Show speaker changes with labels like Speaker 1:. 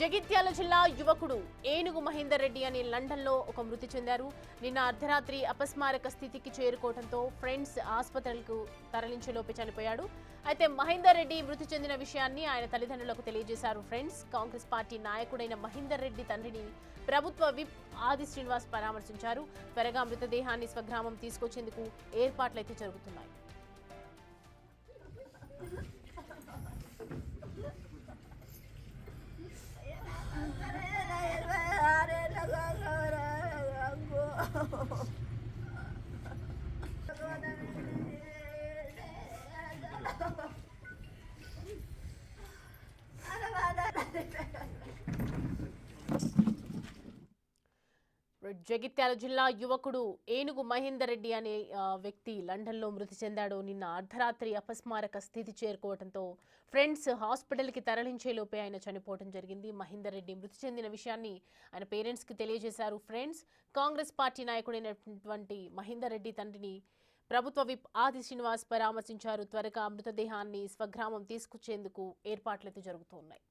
Speaker 1: జగిత్యాల జిల్లా యువకుడు ఏనుగు మహేందర్ రెడ్డి అనే లండన్లో ఒక మృతి చెందారు. నిన్న అర్ధరాత్రి అపస్మారక స్థితికి చేరుకోవడంతో ఫ్రెండ్స్ ఆసుపత్రులకు తరలించేలోపే చనిపోయాడు. అయితే మహేందర్ రెడ్డి మృతి చెందిన విషయాన్ని ఆయన తల్లిదండ్రులకు తెలియజేశారు ఫ్రెండ్స్. కాంగ్రెస్ పార్టీ నాయకుడైన మహేందర్ రెడ్డి తండ్రిని ప్రభుత్వ విప్ ఆది శ్రీనివాస్ పరామర్శించారు. త్వరగా మృతదేహాన్ని స్వగ్రామం తీసుకొచ్చేందుకు ఏర్పాట్లయితే జరుగుతున్నాయి. జగిత్యాల జిల్లా యువకుడు ఏనుగు మహేందర్ రెడ్డి అనే వ్యక్తి లండన్లో మృతి చెందాడు. నిన్న అర్ధరాత్రి అపస్మారక స్థితి చేరుకోవడంతో ఫ్రెండ్స్ హాస్పిటల్కి తరలించేలోపే ఆయన చనిపోవడం జరిగింది. మహేందర్ రెడ్డి మృతి చెందిన విషయాన్ని ఆయన పేరెంట్స్కి తెలియజేశారు ఫ్రెండ్స్. కాంగ్రెస్ పార్టీ నాయకుడైనటువంటి మహేందర్ రెడ్డి తండ్రిని ప్రభుత్వ విప్ ఆది శ్రీనివాస్ పరామర్శించారు. త్వరగా మృతదేహాన్ని స్వగ్రామం తీసుకొచ్చేందుకు ఏర్పాట్లయితే జరుగుతున్నాయి.